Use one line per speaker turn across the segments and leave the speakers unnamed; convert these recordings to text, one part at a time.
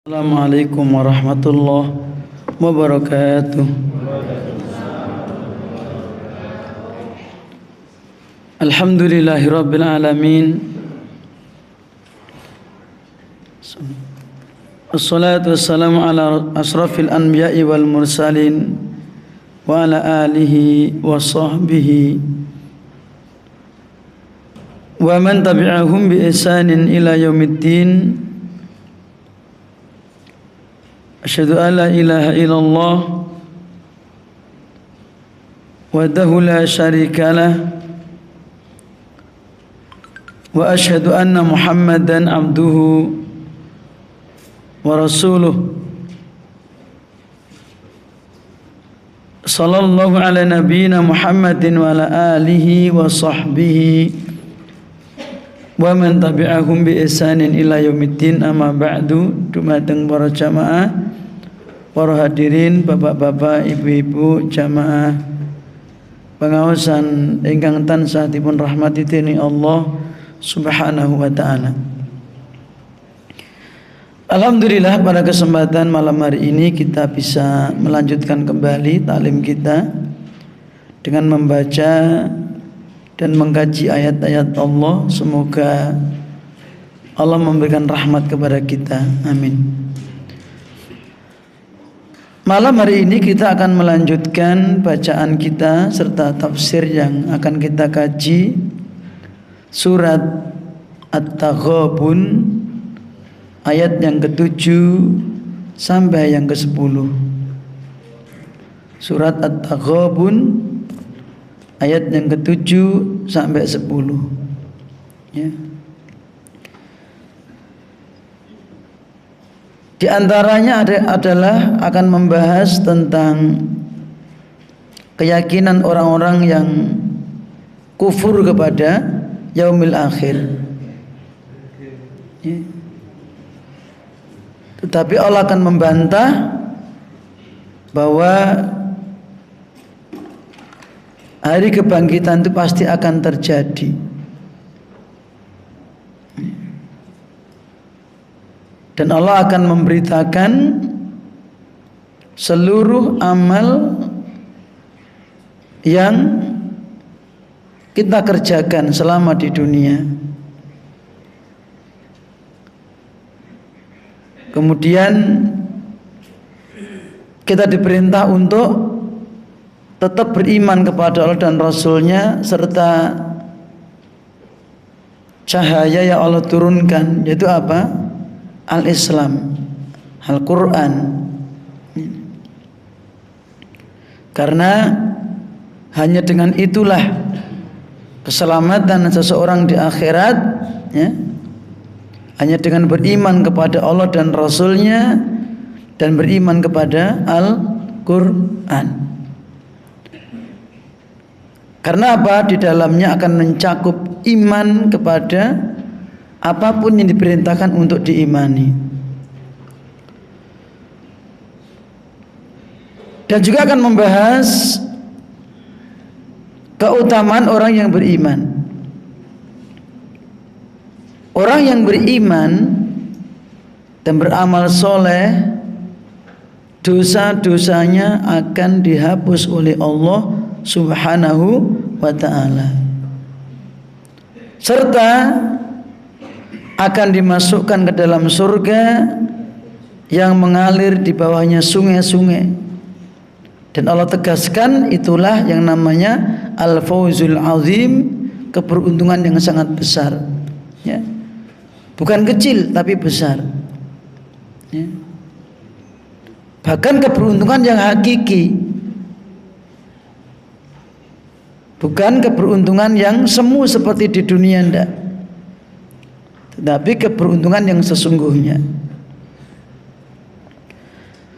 Assalamualaikum warahmatullahi wabarakatuh. Alhamdulillahirabbil alamin. Wassalatu wassalamu ala asrafil anbiya'i wal mursalin wa ala alihi wa sahbihi wa man tabi'ahum bi ihsanin ila yaumiddin. Asyhadu an la ilaha illallah wahdahu la syarikalah wa asyhadu anna Muhammadan abduhu wa rasuluh sallallahu ala nabiyyina Muhammadin wa ala alihi wa sahbihi wa man tabi'ahum bi ihsanin ila yaumiddin. Amma ba'du. Dumateng para jamaah, para hadirin, bapak-bapak, ibu-ibu, jamaah pengawasan ingkang tansah dipun rahmati dening Allah Subhanahu wa taala. Alhamdulillah, pada kesempatan malam hari ini kita bisa melanjutkan kembali taklim kita dengan membaca dan mengkaji ayat-ayat Allah. Semoga Allah memberikan rahmat kepada kita. Amin. Malam hari ini kita akan melanjutkan bacaan kita serta tafsir yang akan kita kaji surat At-Taghabun ayat yang ke-7 sampai yang ke-10. Surat At-Taghabun ayat yang ke-7 sampai 10. Ya. Di antaranya adalah akan membahas tentang keyakinan orang-orang yang kufur kepada yaumil akhir. Ya. Tetapi Allah akan membantah bahwa hari kebangkitan itu pasti akan terjadi. Dan Allah akan memberitakan seluruh amal yang kita kerjakan selama di dunia. Kemudian kita diperintah untuk tetap beriman kepada Allah dan Rasul-Nya serta cahaya yang Allah turunkan, yaitu apa? Al-Islam, Al-Quran. Karena hanya dengan itulah keselamatan seseorang di akhirat, ya. Hanya dengan beriman kepada Allah dan Rasul-Nya dan beriman kepada Al-Quran. Karena apa? Di dalamnya akan mencakup iman kepada apapun yang diperintahkan untuk diimani. Dan juga akan membahas keutamaan orang yang beriman. Orang yang beriman dan beramal soleh, dosa-dosanya akan dihapus oleh Allah Subhanahu wa ta'ala, serta akan dimasukkan ke dalam surga yang mengalir di bawahnya sungai-sungai. Dan Allah tegaskan itulah yang namanya al-fawzul azim, keberuntungan yang sangat besar, ya. Bukan kecil tapi besar, ya. Bahkan keberuntungan yang hakiki, bukan keberuntungan yang semu seperti di dunia, ndak, tetapi keberuntungan yang sesungguhnya.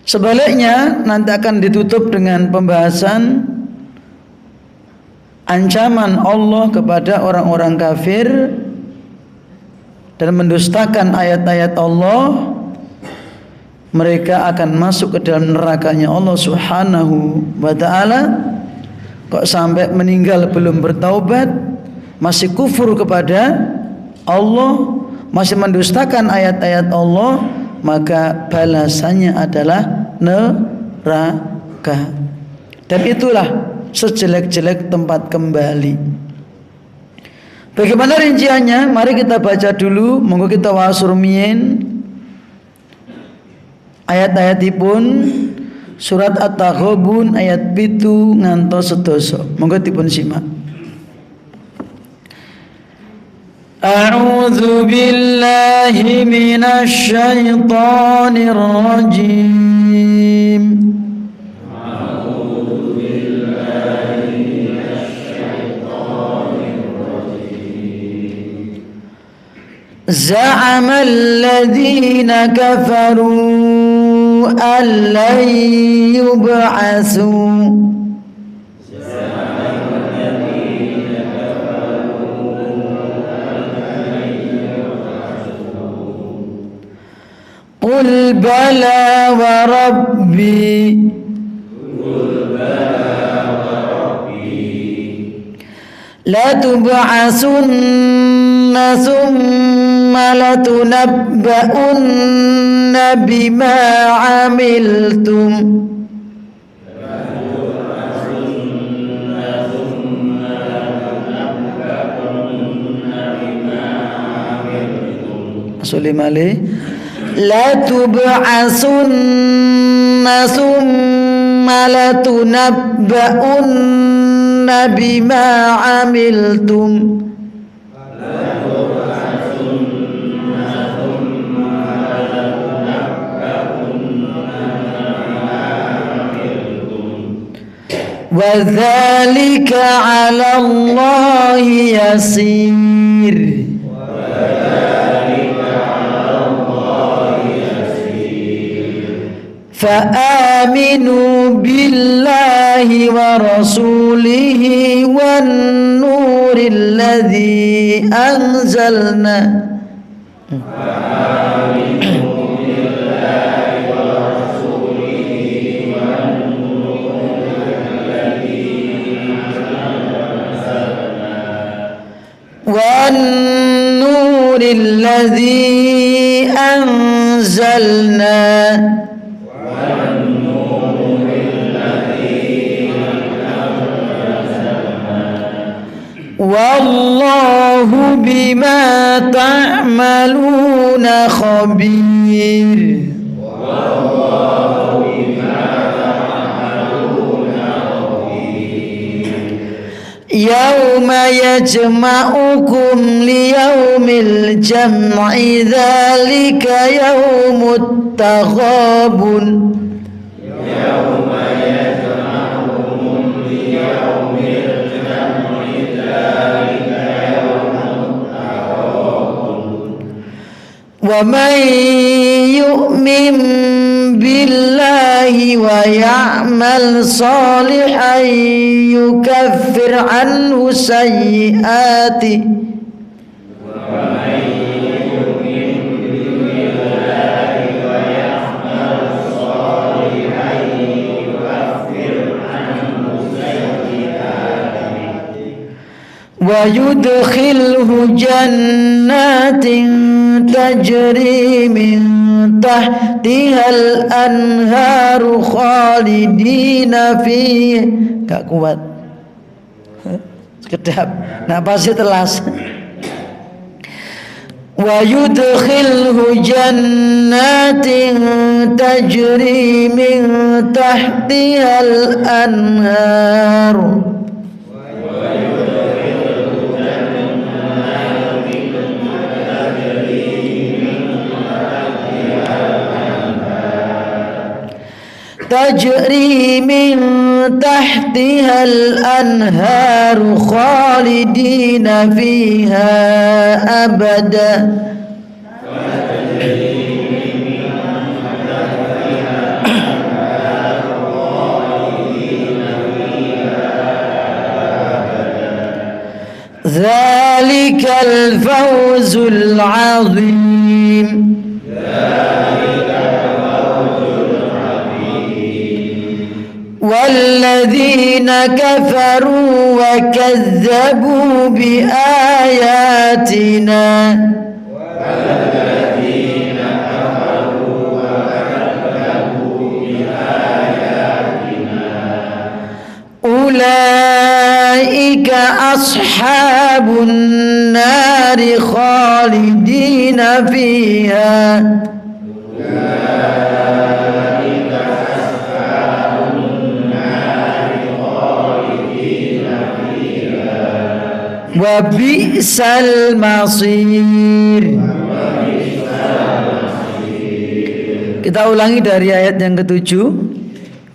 Sebaliknya nanti akan ditutup dengan pembahasan ancaman Allah kepada orang-orang kafir dan mendustakan ayat-ayat Allah. Mereka akan masuk ke dalam nerakanya Allah Subhanahu wa ta'ala. Kok sampai meninggal belum bertaubat, masih kufur kepada Allah, masih mendustakan ayat-ayat Allah, maka balasannya adalah neraka. Dan itulah sejelek-jelek tempat kembali. Bagaimana rinciannya? Mari kita baca dulu. Monggo kita wasur mien ayat-ayatipun surat At-Taghabun ayat 7 ngantos 11. Monggo dipun simak. A'udzu billahi minasy syaithanir rajim. زعم الذين كفروا أن لن يبعثوا قل بلى وربي لتبعثن ثم لتنبؤن بما عملتم سلم عليه لتبعثن ثم لتنبؤن بما عملتم وذلك على الله يسير فآمنوا بالله ورسوله والنور الذي أنزلنا والنور الذي أنزلنا والله بما تعملون خبير يوم يجمعكم ليوم الجمع ذلك يوم التغابن ومن يؤمن بالله ويعمل صالحا يكفر عنه سيئاته ويدخله جنات تجري من تحتها الأنهار خالدين فيه. Gak kuat, sekedap napasnya telas. ويدخله جنات تجري من تحتها الأنهار تجري من تحتها الأنهار خالدين فيها أبدا ذلك الفوز العظيم والذين كفروا وكذبوا بآياتنا ulaika ashabun nari khalidina fiha. Wa bi'sal masir. Kita ulangi dari ayat yang ke-7.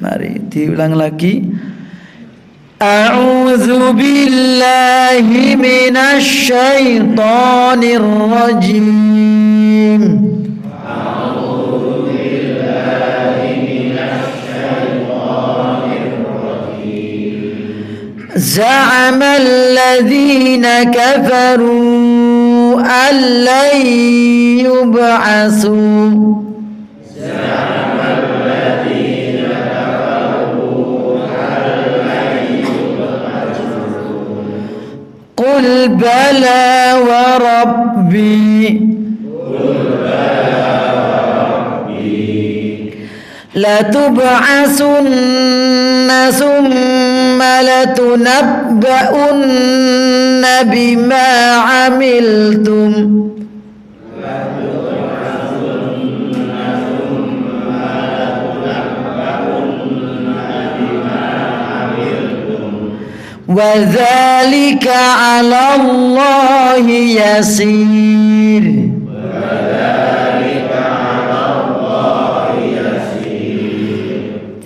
Mari diulang lagi. A'udzu billahi minasy syaithanir rajim. زعم الذين كفروا أن لن يبعثوا قل بلى وربي لتبعثن ثم لتنبؤن بما عملتم وذلك على الله يسير.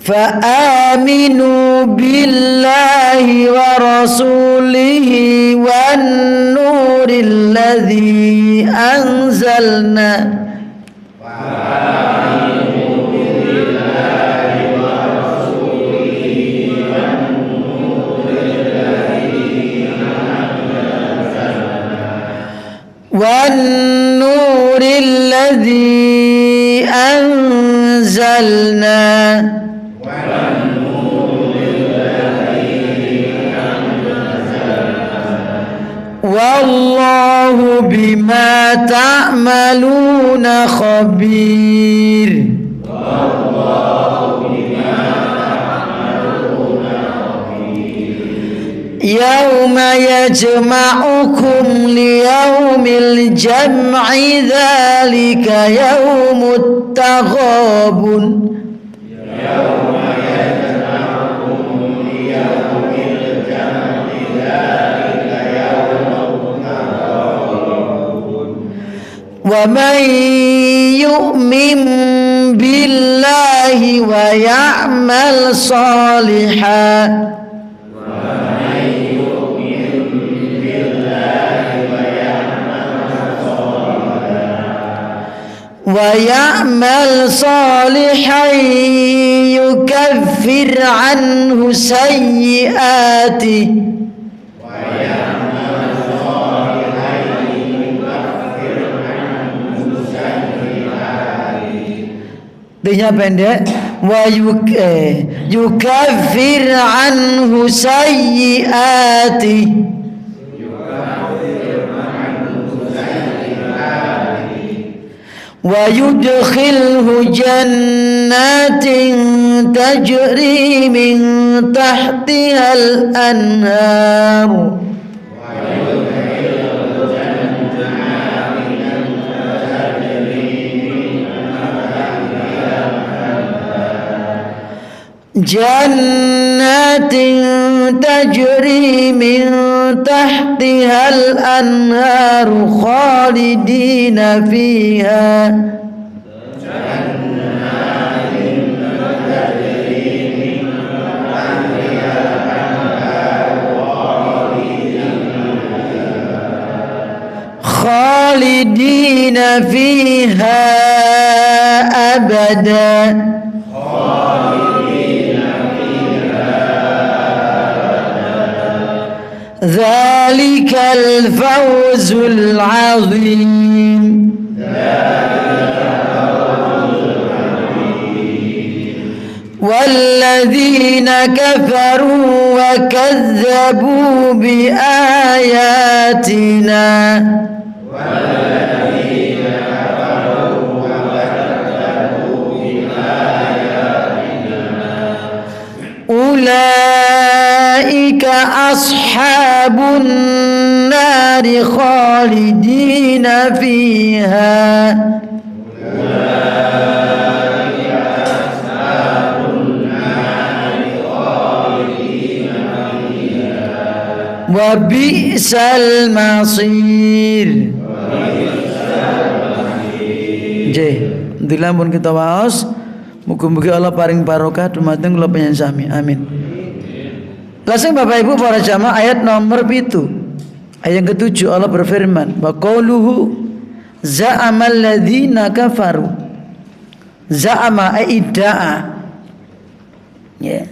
فآمنوا بالله ورسوله والنور الذي أنزلنا والنور الذي أنزلنا والله بما تعملون خبير. يوم يجمعكم ليوم الجمع ذلك يوم التغابن ومن يؤمن بالله ويعمل صالحا يكفر عنه سيئاته Artinya pendek wa yukaffir anhu sayyiati wa yudkhilhu jannatin tajri min tahtiha al-anhar جنات تجري من تحتها الأنهار خالدين فيها خالدين فيها أبدا ذلك الفوز العظيم والذين كفروا وكذبوا بآياتنا ulaika ashabun nari khalidina fiha. Wa bi'sal masir. Nggih, dilampun kita waos, muga-muga Allah paring barokah dumateng kula panjenengan sami. Amin. Langsung Bapak Ibu para jamaah, ayat nomor 7. Ayat yang ke-7 Allah berfirman, wa qauluhu za'amal ladzina kafaru. Za'ama idda'a. Ya.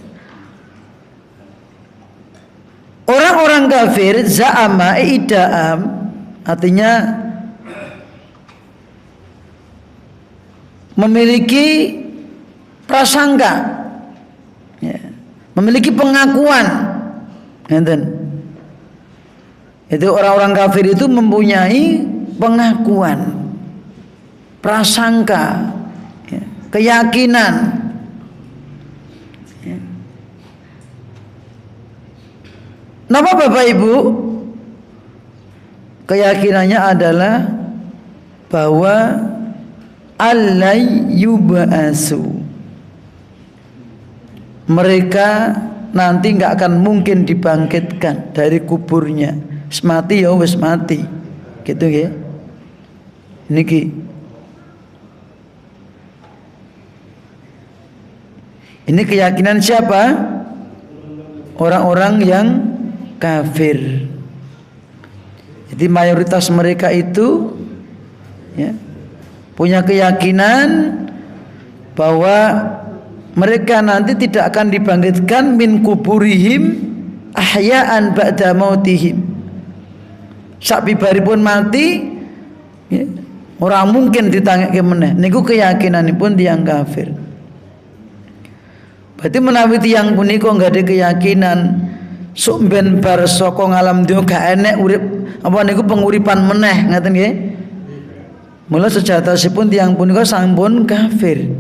Orang-orang kafir za'ama idda'am artinya memiliki prasangka, ya, memiliki pengakuan. Itu orang-orang kafir itu mempunyai pengakuan, prasangka, ya, keyakinan. Ya. Napa Bapak Ibu? Keyakinannya adalah bahwa allai yub'asu, mereka nanti nggak akan mungkin dibangkitkan dari kuburnya. Mati ya wis mati, gitu ya. Niki ini keyakinan siapa? Orang-orang yang kafir. Jadi mayoritas mereka itu, ya, punya keyakinan bahwa mereka nanti tidak akan dibangkitkan min kuburihim ahya'an ba'da mautihim. Sabibaripun mati, ya, orang mungkin ditangeke meneh. Niku keyakinanipun tiyang kafir. Berarti menawi tiyang punika enggak ada keyakinan sok ben bar saka ngalam dunya gak enek urip apa niku penguripan meneh, ngaten nggih. Mula sejatosipun tiyang punika sampun kafir.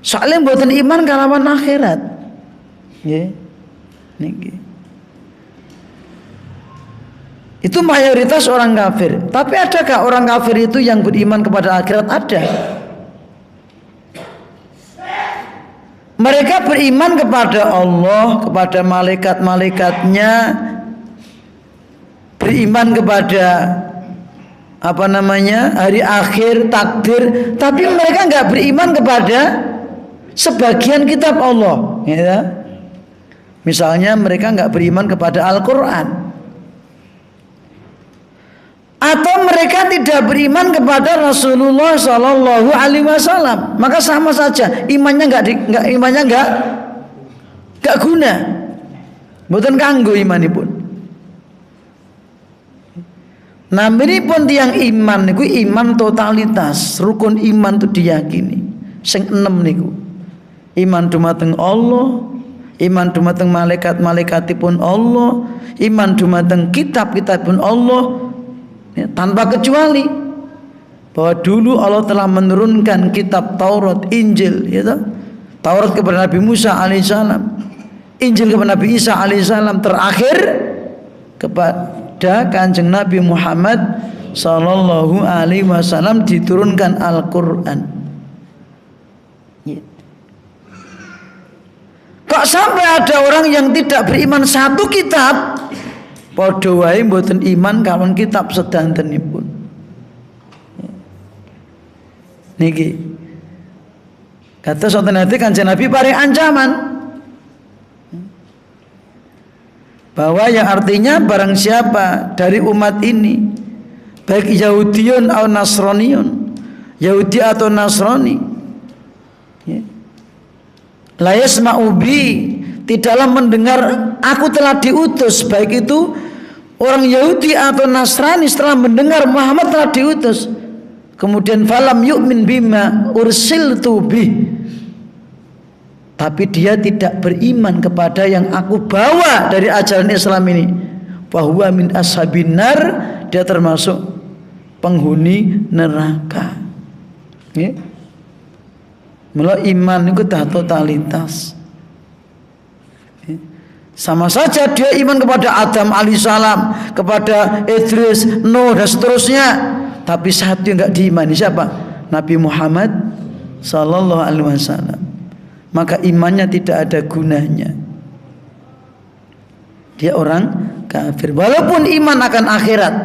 Soalnya mboten iman kalawan akhirat. Nggih. Niki. Itu mayoritas orang kafir. Tapi adakah orang kafir itu yang beriman kepada akhirat? Ada. Mereka beriman kepada Allah, kepada malaikat-malaikatnya, beriman kepada hari akhir, takdir, tapi mereka nggak beriman kepada sebagian kitab Allah, ya. Misalnya mereka nggak beriman kepada Al-Quran, atau mereka tidak beriman kepada Rasulullah Sallallahu Alaihi Wasallam, maka sama saja imannya nggak guna, bukan kanggo imanipun. Nah, ini pun tiang iman niku iman totalitas, rukun iman itu diyakini. Sing 6 niku. Iman dumateng Allah, iman dumateng malaikat-malaikatipun Allah, iman dumateng kitab-kitabipun Allah. Ya, tanpa kecuali bahwa dulu Allah telah menurunkan kitab Taurat, Injil, ya toh? Taurat kepada Nabi Musa alaihissalam, Injil kepada Nabi Isa alaihissalam, terakhir kepada Kanjeng Nabi Muhammad sallallahu alaihi wasallam diturunkan Al-Qur'an. Ya. Kok sampai ada orang yang tidak beriman satu kitab? Padha wae mboten iman kawon kitab sedantenipun. Niki. Kata sonten ati Kanjeng Nabi paring ancaman. Bahwa yang artinya barang siapa dari umat ini, baik Yahudiyun atau Nasraniyun, Yahudi atau Nasrani, ya, la yasma'u bi, tidaklah mendengar aku telah diutus, baik itu orang Yahudi atau Nasrani setelah mendengar Muhammad telah diutus, kemudian falam yu'min bima ursiltu bih, tapi dia tidak beriman kepada yang aku bawa dari ajaran Islam ini, bahwa min ashabin nar, dia termasuk penghuni neraka. Ya. Mula iman itu dah totalitas. Sama saja dia iman kepada Adam alaihissalam, kepada Idris, Nuh dan seterusnya. Tapi satu yang enggak diimani siapa? Nabi Muhammad sallallahu alaihi wasallam. Maka imannya tidak ada gunanya. Dia orang kafir walaupun iman akan akhirat.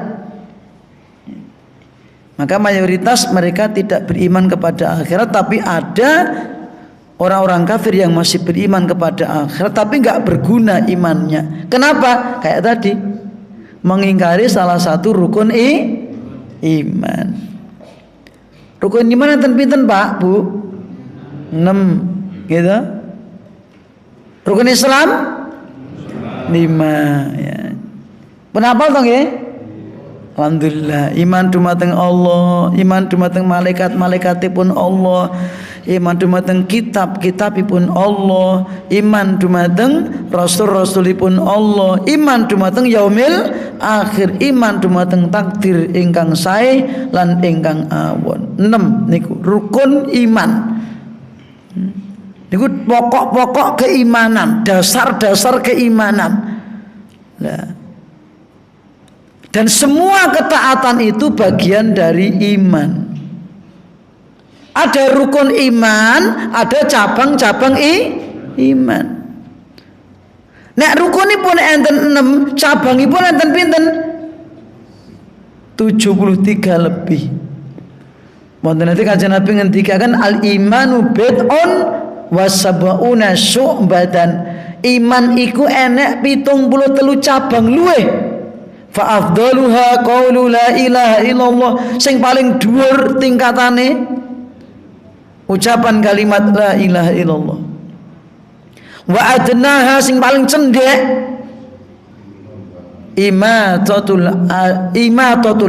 Maka mayoritas mereka tidak beriman kepada akhirat, tapi ada orang-orang kafir yang masih beriman kepada akhirat tapi enggak berguna imannya. Kenapa? Kayak tadi, mengingkari salah satu rukun iman. Rukun iman enten pinten, Pak, Bu? 6, gitu. Rukun Islam 5, ya. Kenapa toh nggih? Alhamdulillah, iman dumateng Allah, iman dumateng malaikat-malaikatipun Allah, iman dumateng kitab-kitabipun Allah, iman dumateng rasul-rasulipun Allah, iman dumateng yaumil akhir, iman dumateng takdir ingkang sae lan ingkang awon. 6 niku rukun iman. Niku pokok-pokok keimanan, dasar-dasar keimanan. Nah, dan semua ketaatan itu bagian dari iman. Ada rukun iman, ada cabang-cabang iman. Nek rukunipun enten 6, cabangipun enten pinten? 73 lebih. Wonten nanti kanjeng Nabi ngendikaken al-imanu bid'un wa sab'una syu'batan. Iman iku enek 73 cabang luweh. Fa afdaluha qaulu la ilaha illallah, sing paling dhuwur tingkatane ucapan kalimat la ilaha illallah. Wa adnaha, sing paling cendhek imatatul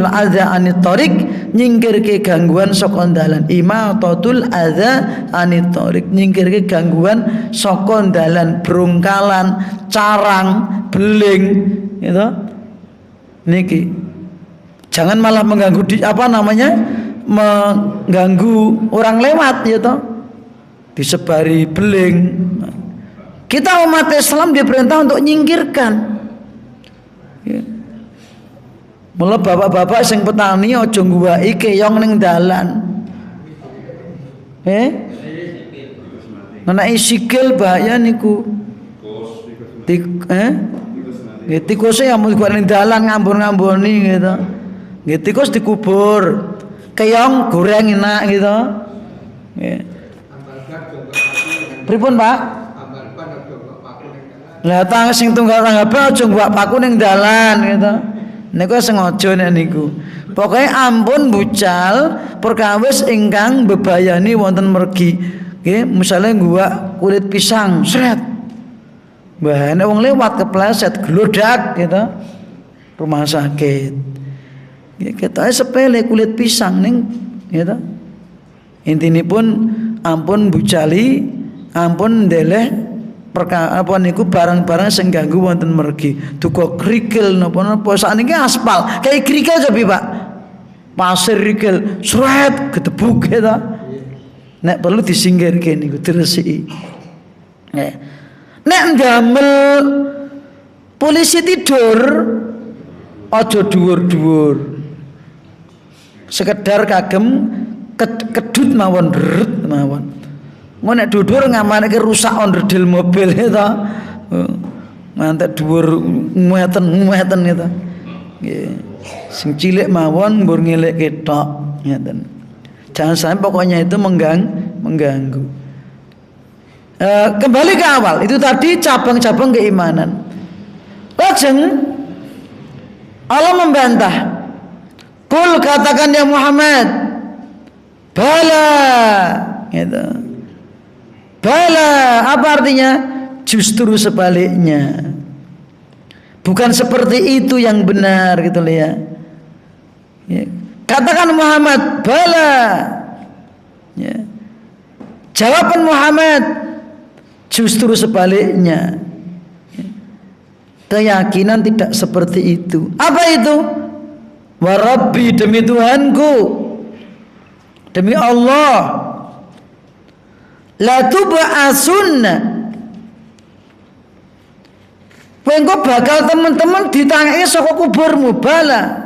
adza anit thariq, nyingkirke gangguan saka dalan. Imatatul adza anit thariq, nyingkirke gangguan saka dalan, brongkalan, carang, beling, gitu. Niki jangan malah mengganggu mengganggu orang lewat, ya toh, disebari beling. Kita umat Islam diperintah untuk nyingkirkan, ya. Mula bapak-bapak sing petani aja ngguwaki keong ning dalan. Menai sikil bahaya niku. Tikusnya yang mau ning dalan ngambon-ngamboni gitu. Nggih, tikus dikubur. Keong goreng enak gitu. Nggih. Pripun, Pak? Lah tang sing tunggal tanggapan aja ngguwak paku ning dalan gitu. Niku sengaja nek niku. Pokoke ampun bucal perkawis ingkang bebayani wonten mergi. Nggih, misale ngguwak kulit pisang, sret. Bahane wong lewat kepleset glodak gitu, rumah sakit. Ya ketoke sepele kulit pisang ning gitu. Intinipun ampun bucali, ampun ndeleh perkara apa niku barang-barang sing ganggu wonten mergi. Duga krikil napa-napa sakniki aspal, kayak krikil cobi, Pak. Pasir krikil, sret gedebuk gitu. Nek perlu disingkirke niku diresiki. Nek ndamel polisi tidur aja dhuwur-dhuwur. Sekedar kagem kedut mawon deret mawon. Ngono nek dhuwur ngamanake rusak onderdil mobil itu. Ngantek dhuwur ngeten gitu. Nggih. Sing cilik mawon mbur ngelek ketok ngeten. Jangan sampai pokoknya itu mengganggu. Kembali ke awal itu tadi cabang-cabang keimanan. Lajeng Allah membantah. Qul, katakan ya Muhammad, bala gitu. Bala apa artinya? Justru sebaliknya. Bukan seperti itu yang benar gitu loh ya. Katakan Muhammad, bala. Ya. Jawaban Muhammad, justru sebaliknya. Keyakinan tidak seperti itu. Apa itu? Wa Rabbi, demi Tuhanku, demi Allah, la tub'asunna, Kowe engko bakal teman-teman ditangeki saka kuburmu bala.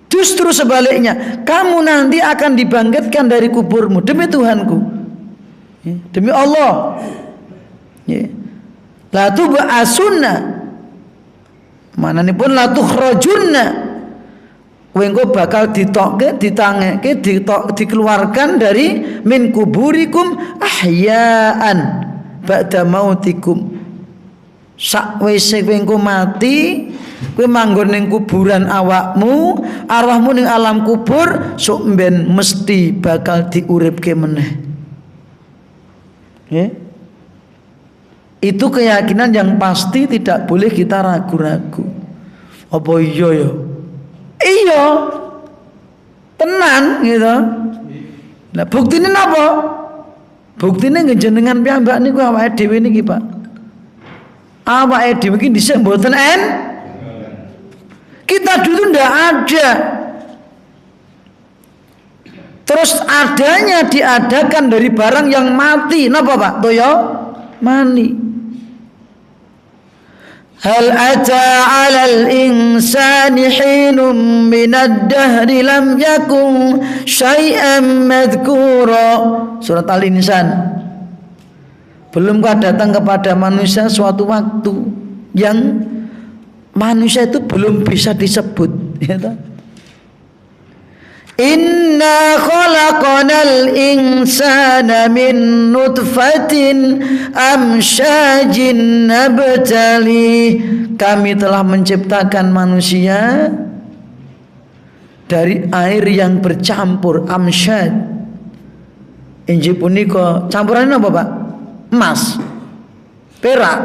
Justru sebaliknya, kamu nanti akan dibangkitkan dari kuburmu demi Tuhanku. Demi Allah. La tub'asunna. Mananipun la tukhrajunna. Kowe engko bakal ditangeke, dikeluarkan dari min kuburikum ahyaan ba'da mautikum. Sakwise kowe engko mati, kowe manggon ning kuburan awakmu, arwahmu ning alam kubur, sok mben mesti bakal diuripke meneh. Itu keyakinan yang pasti, tidak boleh kita ragu-ragu. Apa iya ya? Iya. Tenan gitu. Nah, buktine napa? Buktine njenengan piyambak niku awake dhewe niki, Pak. Awake dhewe iki dhisik mboten kita dulu ndak ada. Terus adanya diadakan dari barang yang mati. Napa, Pak? Toyo mani. Hal ata 'alal insani hinum minad dahri lam yakun syai'an madhkura. Surat Al-Insan. Belumkah datang kepada manusia suatu waktu yang manusia itu belum bisa disebut, ya toh? Inna khalaqanal insana min nutfatin amsyajin nabtali. Kami telah menciptakan manusia dari air yang bercampur, amsyaj. Injil punika campurannya apa, Pak? Emas, perak?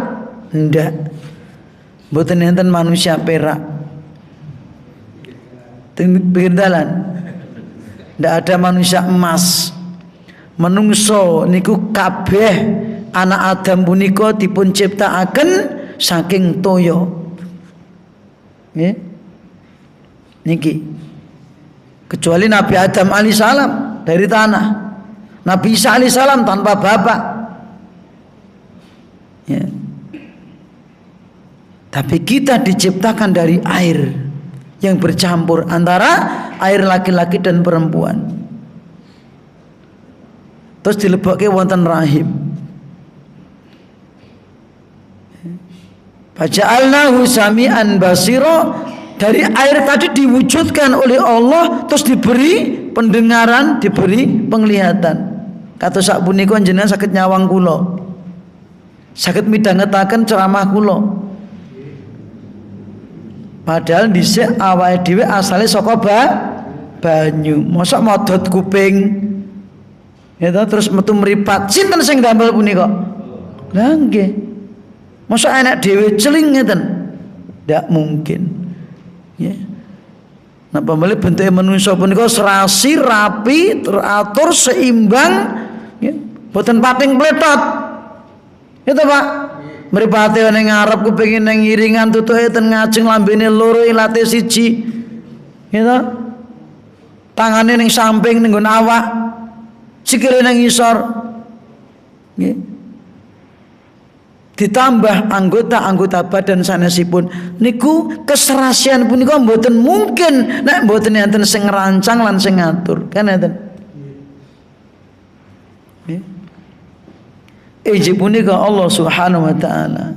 Ndak. Mboten enten manusia perak. Pinggir dalan. Ndak ada manusia emas. Menungso niku kabeh anak Adam punika dipun ciptakaken saking toya. Nggih. Niki. Kecuali Nabi Adam alaihissalam dari tanah. Nabi Isa alaihissalam tanpa bapak. Ya. Tapi kita diciptakan dari air yang bercampur antara air laki-laki dan perempuan. Terus dilebokke wonten rahim. Faja'alnahu sami'an basira. Dari air tadi diwujudkan oleh Allah, terus diberi pendengaran, diberi penglihatan. Kata sak punika jenengan saged nyawang kula. Saged midhangetaken ceramah kula. Padahal dhisik awake dhewe asale saka banyu. Mosok modot kuping. Ya toh, terus metu mripat. Sinten sing ndamel punika? Lah nggih. Mosok anak dhewe celing ngeten. Ndak mungkin. Ya. Napa malih bentuke manungsa punika serasi, rapi, teratur, seimbang, ya. Boten pating pletot. Itu, Pak. Mripate ning ngarep kepengin ning ngiringan tutuke ten ngajeng lambene loro ilate siji. Gitu. Tangane ning samping ning nggon awak. Sikile ning ngisor. Nggih. Ditambah anggota-anggota badan sanesipun niku keserasian punika mboten mungkin nek mboten enten sing ngerancang lan sing ngatur. Kan enten. Nggih. Iji punika Allah Subhanahu wa taala.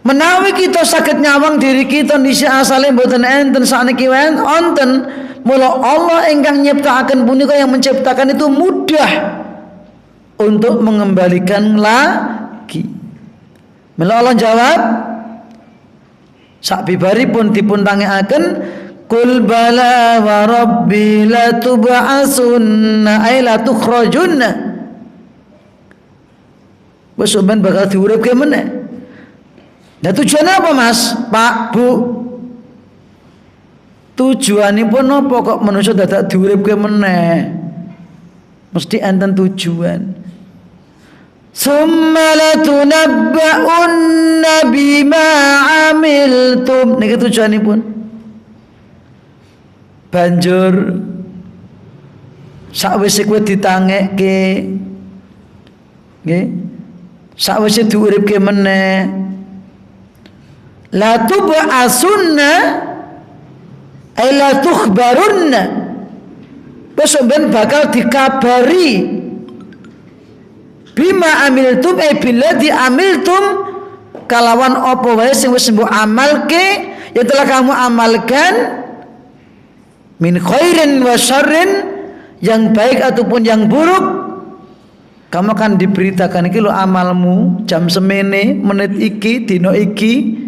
Menawi kita saged nyawang diri kita dhisik asale mboten enten sakniki wonten, mula Allah ingkang nyiptakaken punika yang menciptakan itu mudah untuk mengembalikan lagi. Mula Allah jawab sak bibaripun dipun tangekaken Qul bala wa rabbi la tub'asunna ay la tukhrajunna. Wes sampean bakal diuripke meneh. Nah tujuannya apa, Mas? Pak, Bu? Tujuanipun apa kok manusia dadak diuripke meneh? Mesti enten tujuan. Summa latunabba'unna bima 'amiltum. Niki tujuanipun. Banjur sakwise kowe ditangekke nggih Sawise diuripke meneh. La tub'asunna ay la tukhbarunna. Besok ben bakal dikabari bima amiltum billadzi amiltum kalawan apa wae sing wis mbok amalke yang telah kamu amalkan min khairin wa syarrin, yang baik ataupun yang buruk. Kamu akan diberitakan iki lho amalmu jam semene menit iki dino iki,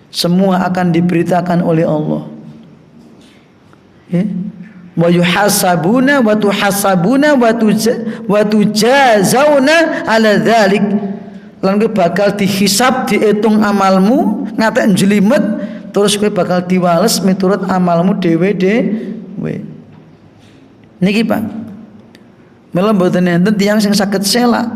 semua akan diberitakan oleh Allah. Wa yuhasabuna wa tuhasabuna wa tujazawna ala dzalik. Lan kowe bakal dihisab, dihitung amalmu, ngatek njlimet, terus kowe bakal diwales miturut amalmu dhewe-dhewe. Niki Pak, mila mboten enten tiyang sing saged selak.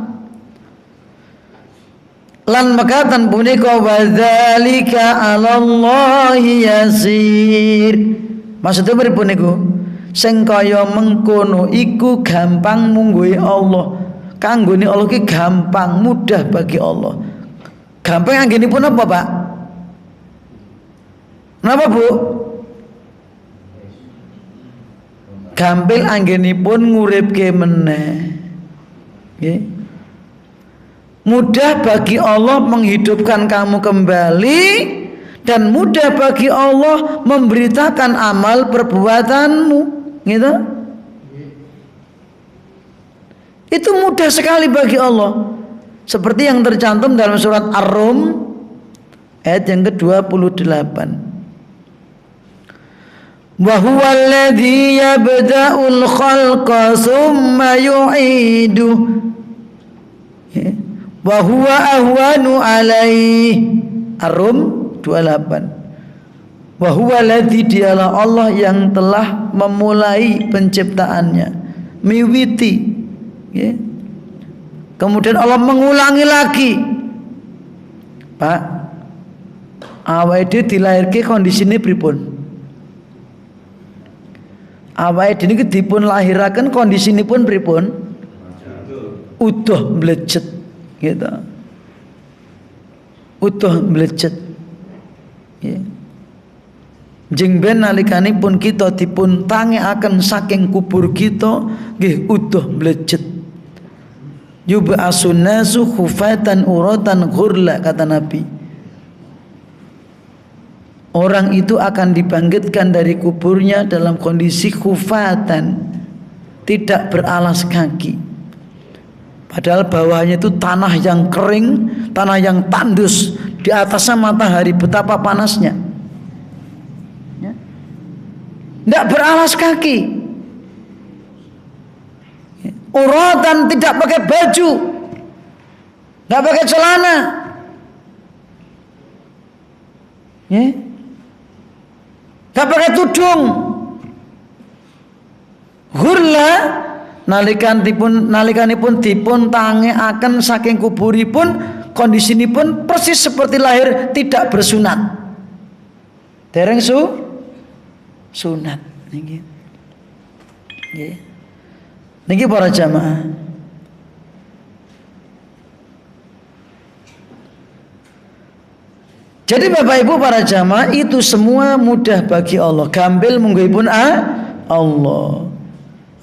Lan makatan punika wadzalika 'alallahi yasir. Maksudnya pripun niku? Sing kaya mengkono iku gampang mungguhe Allah. Kanggone Allah ki gampang, mudah bagi Allah. Gampang anggenipun apa, Pak? Napa, Bu? Gampil anggenipun nguripke meneh. Nggih. Mudah bagi Allah menghidupkan kamu kembali, dan mudah bagi Allah memberitakan amal perbuatanmu, gitu. Itu mudah sekali bagi Allah. Seperti yang tercantum dalam surat Ar-Rum ayat yang ke-28. Wa huwa alladhi yabda'ul khalqa tsumma yu'iduh wa huwa ahwanu alaihi. Ar-Rum 28. Wa huwa alladhi, dialah Allah yang telah memulai penciptaannya, miwiti. Ya. Kemudian Allah mengulangi lagi. Pak, awake dilahirke kondisine pripun? Awake niki dipun lahiraken kondisinipun pripun? Utuh mlecet, gitu. Utuh mlecet. Ya. Jeng ben nalikanipun kita dipun tangekaken saking kubur kita nggih utuh mlecet. Yub'asun nasu khufatan uratan ghurla, kata Nabi. Orang itu akan dibangkitkan dari kuburnya dalam kondisi khufatan, tidak beralas kaki. Padahal bawahnya itu tanah yang kering, tanah yang tandus, di atasnya matahari, betapa panasnya. Tidak beralas kaki. Uratan, tidak pakai baju, tidak pakai celana, tidak pakai tudung. Ghurla, nalikanipun dipun tangekaken saking kuburipun, kondisinipun persis seperti lahir, tidak bersunat. Dereng sunat niki. Nggih. Niki para jamaah. Jadi Bapak Ibu para jamaah, itu semua mudah bagi Allah. Gampil mungguhipun Allah.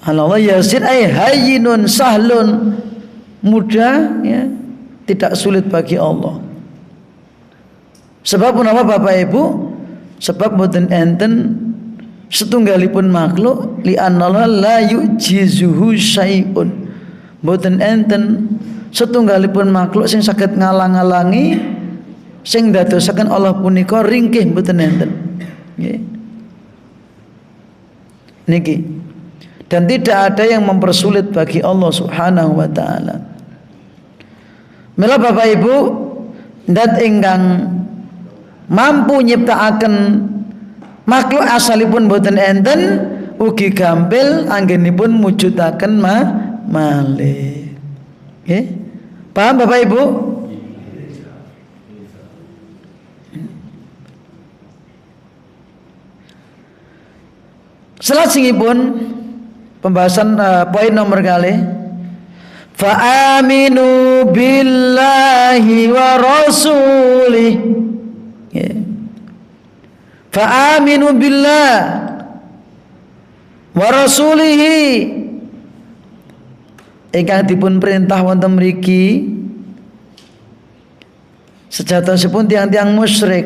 Allah yasir ay hayyinun sahlun. Mudah, ya, tidak sulit bagi Allah. Sebab menapa Bapak Ibu? Sebab mboten enten setunggalipun makhluk li annallaha la yujizuhu syai'un. Mboten enten setunggalipun makhluk sing saged ngalang-alangi, sing dadosaken Allah punika ringkih, mboten enten. Nggih. Niki. Dan tidak ada yang mempersulit bagi Allah Subhanahu wa taala. Mila Bapak Ibu, ndat ingkang mampu nyiptakaken makhluk asalipun boten enten, ugi gampil anggenipun mujudaken malih. Nggih. Paham Bapak Ibu? Salajengipun pembahasan poin nomor kali Fa'aminu billahi wa rasulih. Fa'aminu billah wa rasulihi. Ingkang dipun perintah wonten mriki sejatosipun tiang-tiang musyrik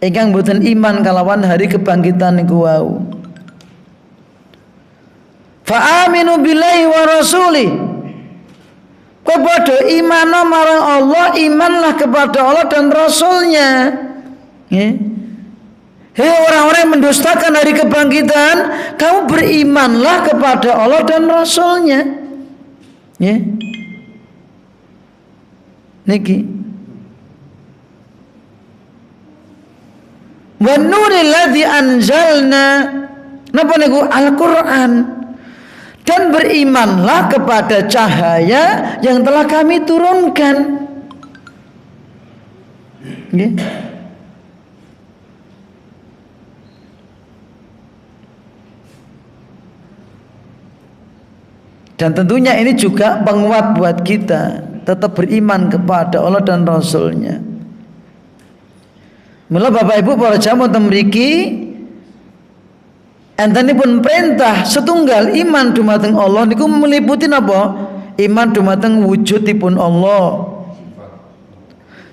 ingkang boten iman kalawan hari kebangkitan niku wau. Fa'aminu billahi wa rasulih. Kepada iman marang Allah, imanlah kepada Allah dan Rasulnya. Hei orang-orang yang mendustakan hari kebangkitan, kamu berimanlah kepada Allah dan Rasulnya. Niki. Wa nuril ladzi anzalna. Napa niku? Al-Qur'an. Dan berimanlah kepada cahaya yang telah kami turunkan. Dan tentunya ini juga penguat buat kita tetap beriman kepada Allah dan Rasulnya. Mula Bapak Ibu para jamaah mriki enten pun perintah setunggal iman dumateng Allah niku meliputi napa? Iman dumateng wujudipun Allah,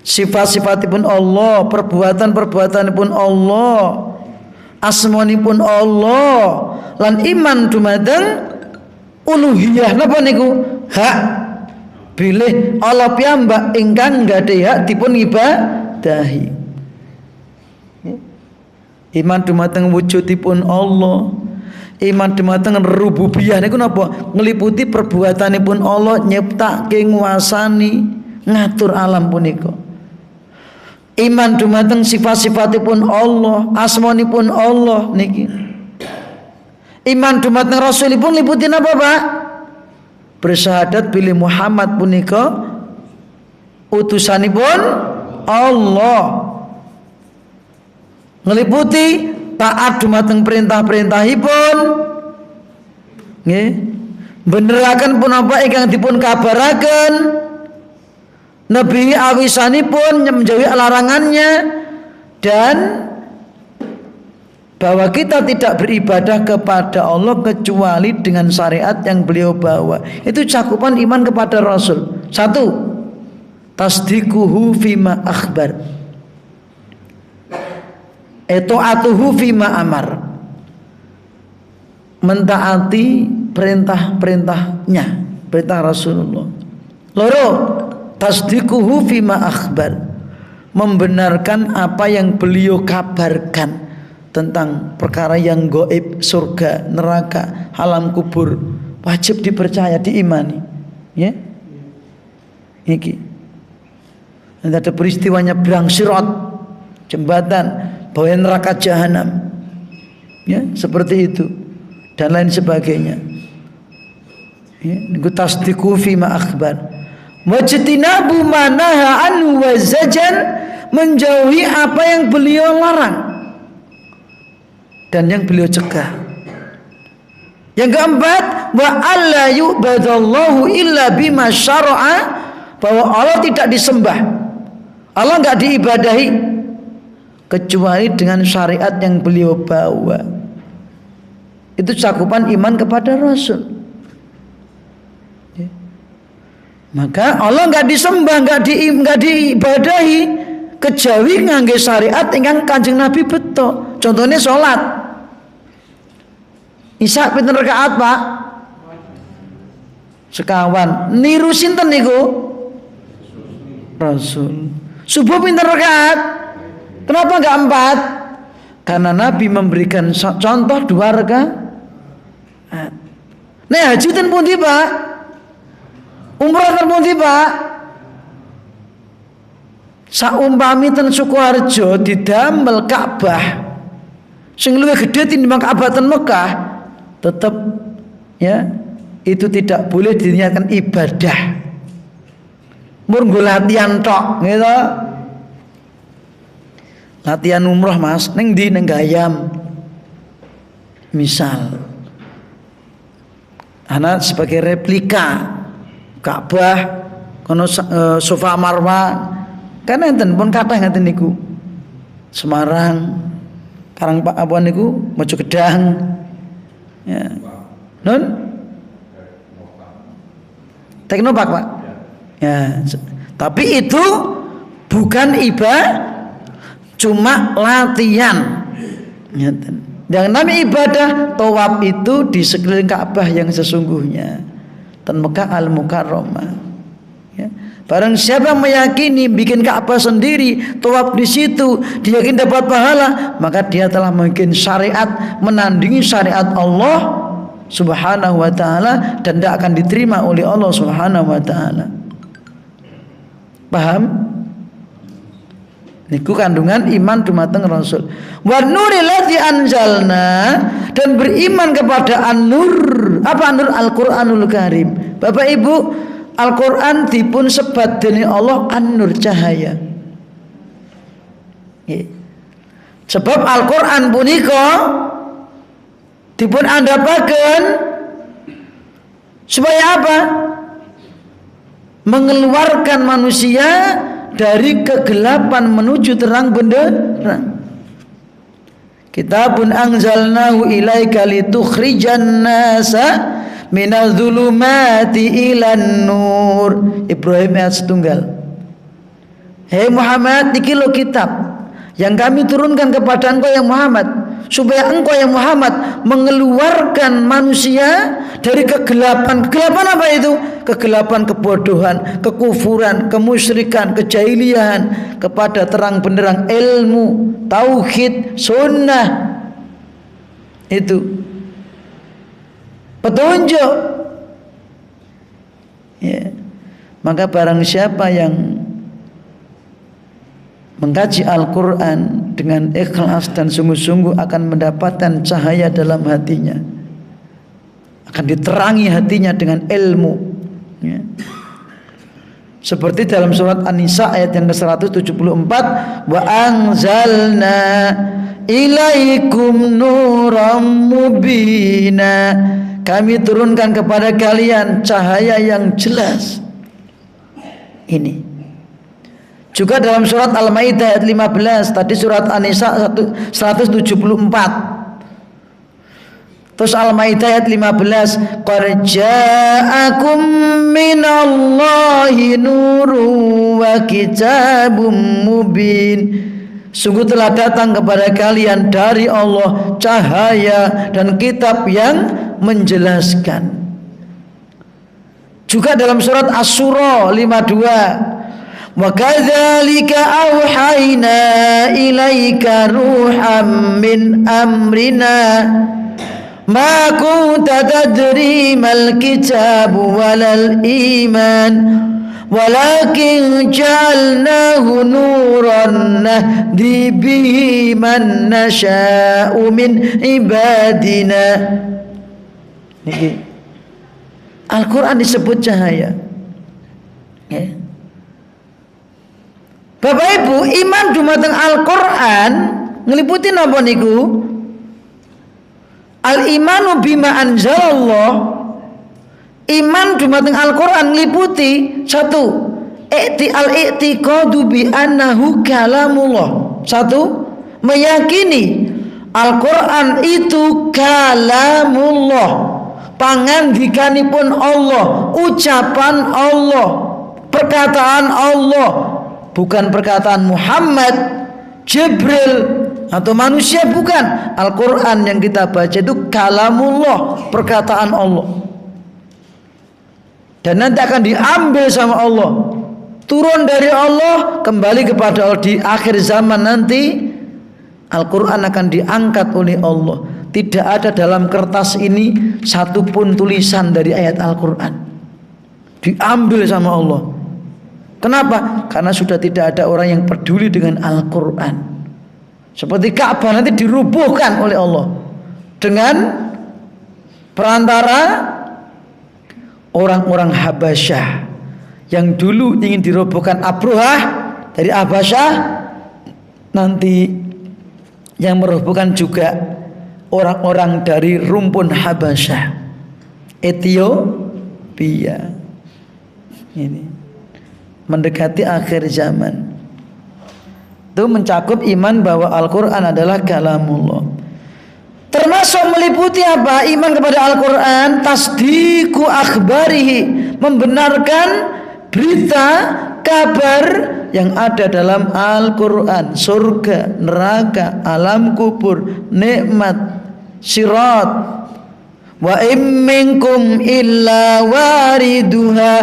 sifat-sifatipun Allah, perbuatan-perbuatanipun Allah, asmanipun Allah, lan iman dumateng uluhiyah napa niku? Hak bilih Allah piyambak ingkang gadhe hak dipun ibadahi. Iman dumateng wujudipun Allah, iman dumateng rububiyah niku napa? Ngliputi perbuatanipun Allah, nyiptake, nguasani, ngatur alam punika. Iman dumateng sifat-sifatipun Allah, asmanipun Allah niki. Iman dumateng Rasulipun liputi napa, Pak? Bersyahadat bilih Muhammad punika utusanipun Allah. Ngeliputi taat dumateng perintah-perintahipun, nggih, beneraken punapa ingkang dipun kabaraken, nebihi awisanipun, menjauhi larangannya, dan bahwa kita tidak beribadah kepada Allah kecuali dengan syariat yang beliau bawa. Itu cakupan iman kepada Rasul. Satu, tasdikuhu fima akhbar, ta'atuhu fima amar, mentaati perintah-perintahnya, perintah Rasulullah. Loro, tasdikuhu fima akhbar, membenarkan apa yang beliau kabarkan tentang perkara yang gaib, surga, neraka, alam kubur, wajib dipercaya, diimani. Ya, iki. Ada peristiwanya berang sirat, jembatan, bawah neraka jahanam, ya seperti itu dan lain sebagainya. Ya, niku tasdiqu fi ma akhbar, wajtinabu manaha anhu wa zajan, menjauhi apa yang beliau larang dan yang beliau cegah. Yang keempat, wa alla yu'badallahu illa bima syara'a, bahwa Allah tidak disembah, Allah enggak diibadahi kecuali dengan syariat yang beliau bawa. Itu cakupan iman kepada Rasul. Maka Allah enggak disembah, enggak diibadahi kejawi ngangge syariat ingkang Kanjeng Nabi beto. Contohnya salat. Isya pinten rakaat, Pak? Sekawan. Niru sinten niku? Rasul. Subuh pinten rakaat? Kenapa enggak 4? Karena Nabi memberikan contoh 2 rakaat. Nek haji ten pundi, Pak? Umrah ten pundi, Pak? Saumpami ten Sukoharjo didamel Ka'bah sing luwih gedhe tinimbang Ka'bah ten Mekah, tetap ya itu tidak boleh diniatkan ibadah. Murgo latihan tok, gitu. Latihan umroh, Mas, ning ndi? Ning Gayam. Misal Ana sebagai replika Ka'bah kono Safa Marwa kan enten pun kathah ngeten niku. Semarang, Karang Pak apa niku Mojo Gedang. Ya. Non? Teknopark, Pak. Ya. Tapi itu bukan ibadah, cuma latihan. Yang namanya ibadah tawaf itu di sekeliling Ka'bah yang sesungguhnya. Tan Mekah Al-Mukarramah. Ya. Barang siapa meyakini bikin Ka'bah sendiri, tawaf di situ, dia yakin dapat pahala, maka dia telah membuat syariat menandingi syariat Allah Subhanahu wa taala dan tidak akan diterima oleh Allah Subhanahu wa taala. Paham? Niku kandungan iman dumateng Rasul. Wa nuril ladzi anzalna, dan beriman kepada an-nur. Apa an-nur? Al-Qur'anul Karim. Bapak Ibu, Al-Qur'an dipun sebat dening Allah an-nur, cahaya. Sebab Al-Qur'an punika dipun andhapaken supaya apa? Mengeluarkan manusia dari kegelapan menuju terang benderang. Kitabun anzalnahu ilaika litukhrijan nasa minadz zulumati ilan nur. Ibrahim ayat 1. Hei Muhammad, niki lo kitab yang kami turunkan kepada engkau yang Muhammad, supaya engkau yang Muhammad mengeluarkan manusia dari kegelapan. Kegelapan apa itu? Kegelapan kebodohan, kekufuran, kemusyrikan, kejahilian kepada terang benderang ilmu, tauhid, sunnah. Itu petunjuk. Ya. Maka barang siapa yang mengkaji Al-Quran dengan ikhlas dan sungguh-sungguh akan mendapatkan cahaya dalam hatinya, akan diterangi hatinya dengan ilmu, ya. Seperti dalam surat An-Nisa ayat yang ke-174, wa anzalna ilaikum nuram mubina, kami turunkan kepada kalian cahaya yang jelas. Ini juga dalam surat Al-Maidah ayat 15, tadi surat An-Nisa 174. Terus Al-Maidah ayat 15, qad ja'akum minallahi nurun wa kitabum mubin, sungguh telah datang kepada kalian dari Allah cahaya dan kitab yang menjelaskan. Juga dalam surat Asy-Syura 52, wa kadzalika auhayna ilaika ruham min amrina ma kunta tadri mal kitab walal iman walakin ja'alnahu nuran nahdi bihi man nasha'u min ibadina. Niki Al-Quran disebut cahaya, ya. Bapak Ibu, iman dumateng Al-Quran ngeliputi napa niku? Al-imanu bima anzalallah. Iman dumateng Al-Quran ngeliputi satu, al-i'tiqadu bi annahu kalamullah. Satu, meyakini Al-Quran itu kalamullah, pangandikanipun Allah, ucapan Allah, perkataan Allah. Bukan perkataan Muhammad, Jibril atau manusia, bukan. Al-Quran yang kita baca itu kalamullah, perkataan Allah. Dan nanti akan diambil sama Allah, turun dari Allah, kembali kepada Allah. Di akhir zaman nanti Al-Quran akan diangkat oleh Allah. Tidak ada dalam kertas ini satupun tulisan dari ayat Al-Quran, diambil sama Allah. Kenapa? Karena sudah tidak ada orang yang peduli dengan Al-Quran. Seperti Ka'bah nanti dirubuhkan oleh Allah dengan perantara orang-orang Habasyah yang dulu ingin dirobohkan Abrohah dari Habasyah. Nanti yang merobohkan juga orang-orang dari rumpun Habasyah. Ethiopia. Ini mendekati akhir zaman. Itu mencakup iman bahwa Al-Quran adalah kalamullah. Termasuk meliputi apa? Iman kepada Al-Quran, tasdiqu akhbarihi, membenarkan berita, kabar yang ada dalam Al-Quran, surga, neraka, alam kubur, nikmat, sirat. Wa im minkum illa wariduha,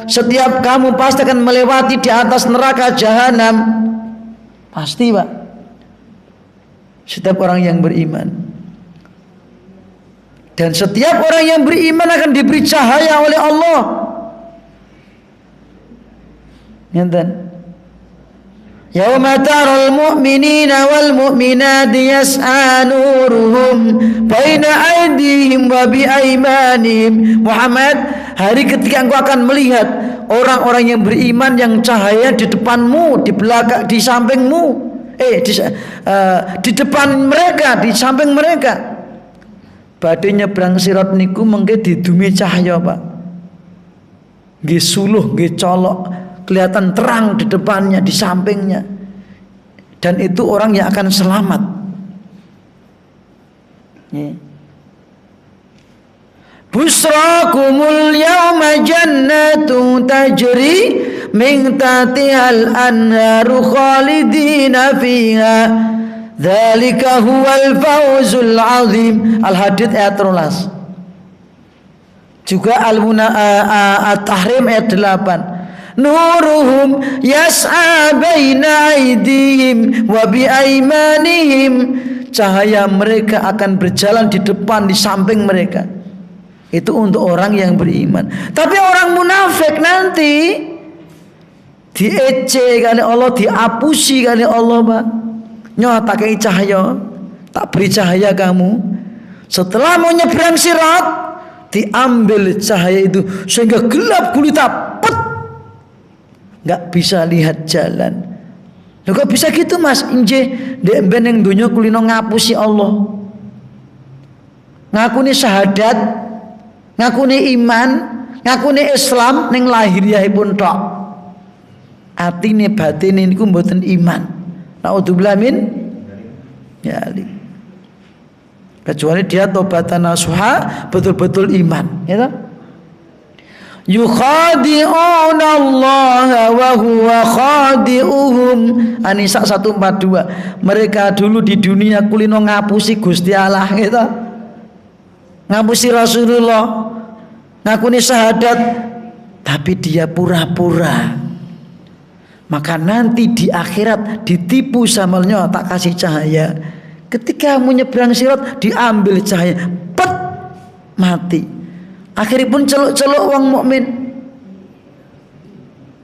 setiap kamu pasti akan melewati di atas neraka jahanam. Pasti, Pak. Setiap orang yang beriman. Dan setiap orang yang beriman akan diberi cahaya oleh Allah. Ngeten. Yauma taral mu'minina wal mu'minati yas'a nuruhum baina aydihim wa bi aymanihim. Muhammad, hari ketika engkau akan melihat orang-orang yang beriman yang cahaya di depanmu, di belakang, di sampingmu, di depan mereka, di samping mereka. Badhe nyebrang sirat niku mengke didumi cahaya, Pak. Nggih suluh, nggih colok, kelihatan terang di depannya, di sampingnya. Dan itu orang yang akan selamat. Busrakumul yawma jannatu tajri min tahtihal anharu khalidina fiha. Dzalika huwal fawzul azim. Al-Hadid ayat 13. Juga At-Tahrim ayat 8. Nuruhum yas'a baina aydihim wa bi aymanihim. Cahaya mereka akan berjalan di depan, di samping mereka. Itu untuk orang yang beriman. Tapi orang munafik nanti diece kali Allah, diapusi kali Allah, Pak. Nyoh tak kei cahaya, tak beri cahaya kamu. Setelah mau nyebrang sirat, diambil cahaya itu sehingga gelap gulita, pet, nggak bisa lihat jalan. Loh kok bisa gitu, Mas? Inje dek beneng dunya kulino ngapusi Allah, ngakuni syahadat, ngakuni iman, ngakuni Islam ning lahiriahipun tok. Atine batine niku mboten iman. Naudzubillah min dzalik. Kecuali dia tobatan nasuha, betul-betul iman, ya toh? Yukhadi'una Allah wa huwa khadi'uhum. An-Nisa 142. Mereka dulu di dunia kulino ngapusi Gusti Allah, ya toh? Ngapusi Rasulullah, ngakuni syahadat, tapi dia pura-pura. Maka nanti di akhirat ditipu samalnya, tak kasih cahaya. Ketika mau nyebrang sirat diambil cahaya, pet, mati. Akhirnya pun celuk-celuk wong mukmin.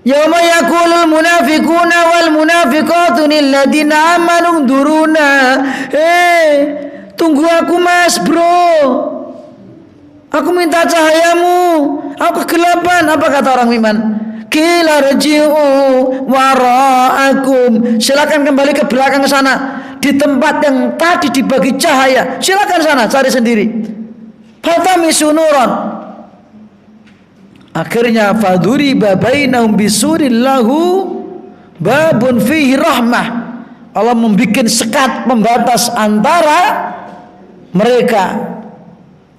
Yauma yaqulul munafiquna wal munafiqatu lil ladina amanu duruna. Tunggu aku, Mas, bro. Aku minta cahayamu. Aku kegelapan. Apa kata orang iman? Qila rji'u wara'akum. Silakan kembali ke belakang sana. Di tempat yang tadi dibagi cahaya, silakan sana cari sendiri. Fatamisu nuran. Akhirnya faduriba bainahum bisurin lahu babun fihi rahmah. Allah membuat sekat pembatas antara mereka,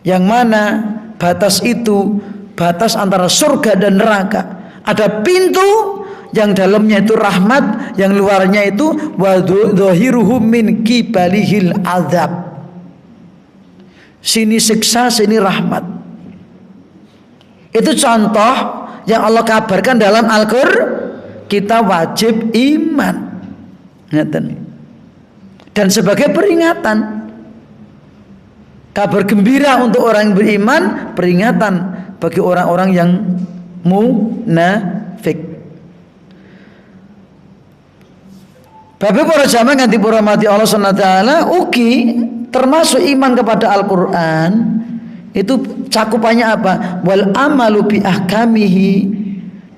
yang mana batas itu batas antara surga dan neraka. Ada pintu yang dalamnya itu rahmat, yang luarnya itu wadzahiruhum min qibalihil azab. Sini siksa, sini rahmat. Itu contoh yang Allah kabarkan dalam Al-Qur'an. Kita wajib iman. Dan sebagai peringatan, kabar gembira untuk orang yang beriman, peringatan bagi orang-orang yang munafik. Bapak para jamaah nganti para mati Allah Subhanahu wa taala, ugi termasuk iman kepada Al-Qur'an itu cakupannya apa? Wal amalu bi ahkamihi,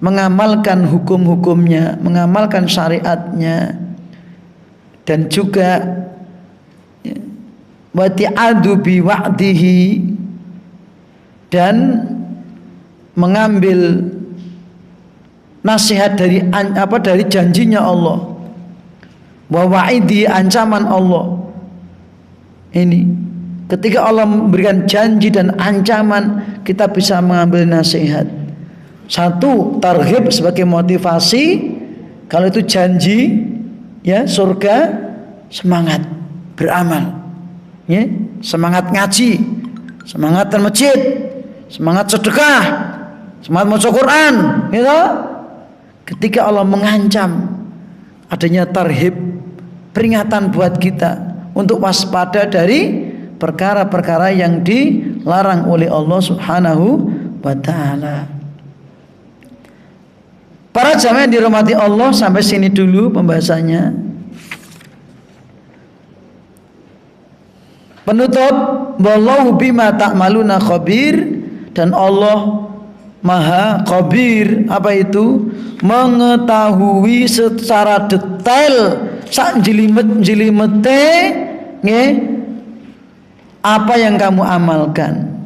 mengamalkan hukum-hukumnya, mengamalkan syariatnya, dan juga wa ti'adu bi wa'dihi, dan mengambil nasihat dari janjinya Allah, wa wa'idi, ancaman Allah. Ini ketika Allah memberikan janji dan ancaman, kita bisa mengambil nasihat. Satu, targhib sebagai motivasi. Kalau itu janji ya surga, semangat beramal ya, semangat ngaji, semangat ke masjid, semangat sedekah, semangat baca Quran gitu. Ketika Allah mengancam, adanya tarhib, peringatan buat kita untuk waspada dari perkara-perkara yang dilarang oleh Allah Subhanahu wa ta'ala. Para jamaah yang dirahmati Allah, sampai sini dulu pembahasannya. Penutup, wallahu bima ta'maluna khabir, dan Allah Maha khabir. Apa itu? Mengetahui secara detail sak jelimet-jelimete nggih apa yang kamu amalkan,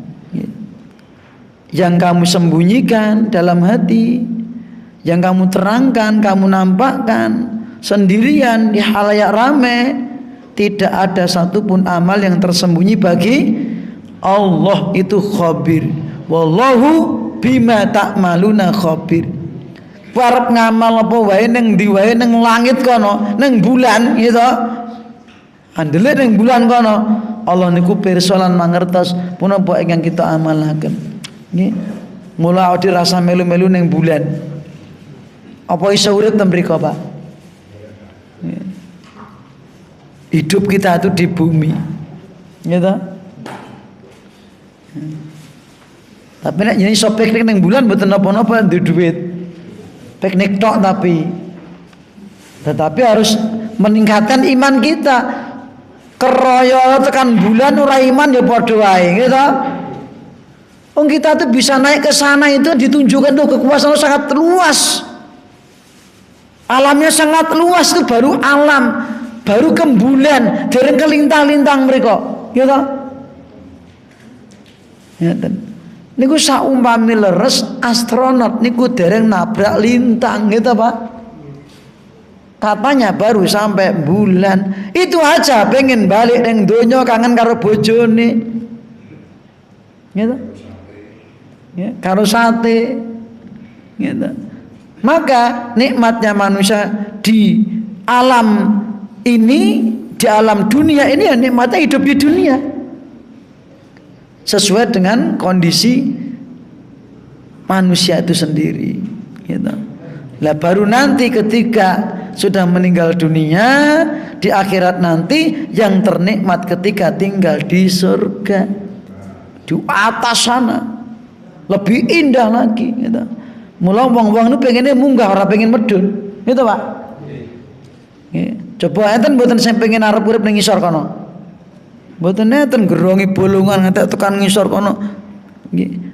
yang kamu sembunyikan dalam hati, yang kamu terangkan, kamu nampakkan sendirian di halayak ramai. Tidak ada satupun amal yang tersembunyi bagi Allah. Itu khabir. Wallahu bima ta'maluna khabir. Arep ngamal apa wae ning ndi wae, ning langit kono, ning bulan gitu. Andele ning bulan kono, Allah niku pirsa lan mangertos punapa ingkang kita amalaken. Nggih. Mula odi rasa melu-melu ning bulan. Apa iso urip ten mriko, Pak? Hidup kita itu di bumi. Gitu. Tapi nek yen iso piknik ning bulan mboten napa-napa duwe duit. Piknik tok tetapi harus meningkatkan iman kita. Keroyo tekan bulan ora iman ya padha wae, gitu. Wong kita tuh bisa naik ke sana itu ditunjukkan tuh kekuasaan sangat luas. Alamnya sangat luas, itu baru alam, baru ke bulan, dereng kelintang-lintang mereka, gitu. Ya, niku saumpami leres astronot niku dereng nabrak lintang, gitu Pak. Katanya baru sampai bulan. Itu aja pengen balik neng donya, kangen karo bojone, gitu. Ya, karo sate, gitu. Maka nikmatnya manusia di alam ini, di alam dunia ini, ya nikmatnya hidup di dunia sesuai dengan kondisi manusia itu sendiri, gitu. Lah baru nanti ketika sudah meninggal dunia, di akhirat nanti yang ternikmat ketika tinggal di surga, di atas sana, lebih indah lagi, gitu. Mula wong-wong itu pengennya munggah, orang pengen medun, gitu Pak. Coba enten mboten sing pengen arep urip ning ngisor kono. Mboten enten gerongi bolongan ngantek tekan ngisor kono.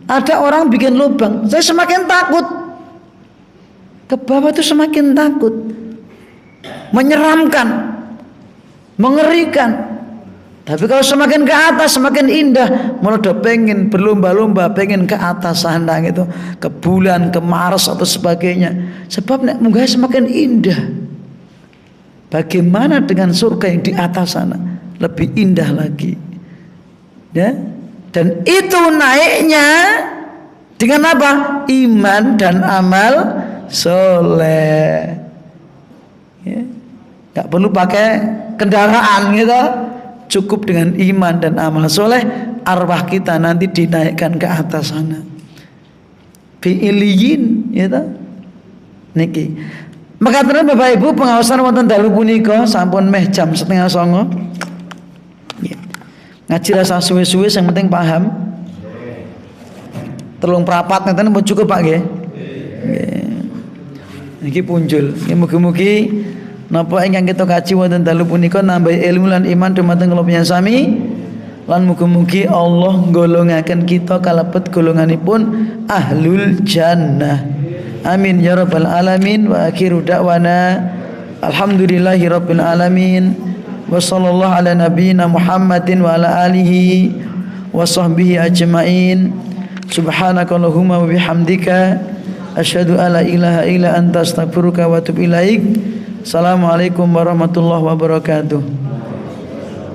Ada orang bikin lubang, saya semakin takut. Ke bawah itu semakin takut. Menyeramkan, mengerikan. Tapi kalau semakin ke atas semakin indah. Malah udah pengen berlomba-lomba pengen ke atas sana gitu, ke bulan, ke Mars atau sebagainya. Sebab nek munggah semakin indah. Bagaimana dengan surga yang di atas sana? Lebih indah lagi. Ya? Dan itu naiknya dengan apa? Iman dan amal soleh. Ya? Gak perlu pakai kendaraan gitu. Cukup dengan iman dan amal soleh, arwah kita nanti dinaikkan ke atas sana. Bi'iliyin, gitu. Niki. Maka terus Bapak Ibu pengawasan wonten dalu punika sampun meh jam 8:30. Ngaji rasa suwe-suwe, yang penting paham. Telung prapat ngeten pun cukup Pak nggih. Niki punjul. Mugi-mugi napa ingkang kita kaji wonten dalu punika nambah ilmu lan iman dumateng kula sami, lan mugi-mugi Allah nggolongaken kita kalebet golonganipun ahlul jannah. Amin ya rabbal alamin. Wa akhiru da'wana alhamdulillahi rabbil alamin. Wa sallallahu ala nabiyyina Muhammadin wa ala alihi wa sahbihi ajmain. Subhanakallahumma wa bihamdika asyhadu alla ilaha illa anta astaghfiruka wa atubu ilaik. Assalamualaikum warahmatullahi wabarakatuh.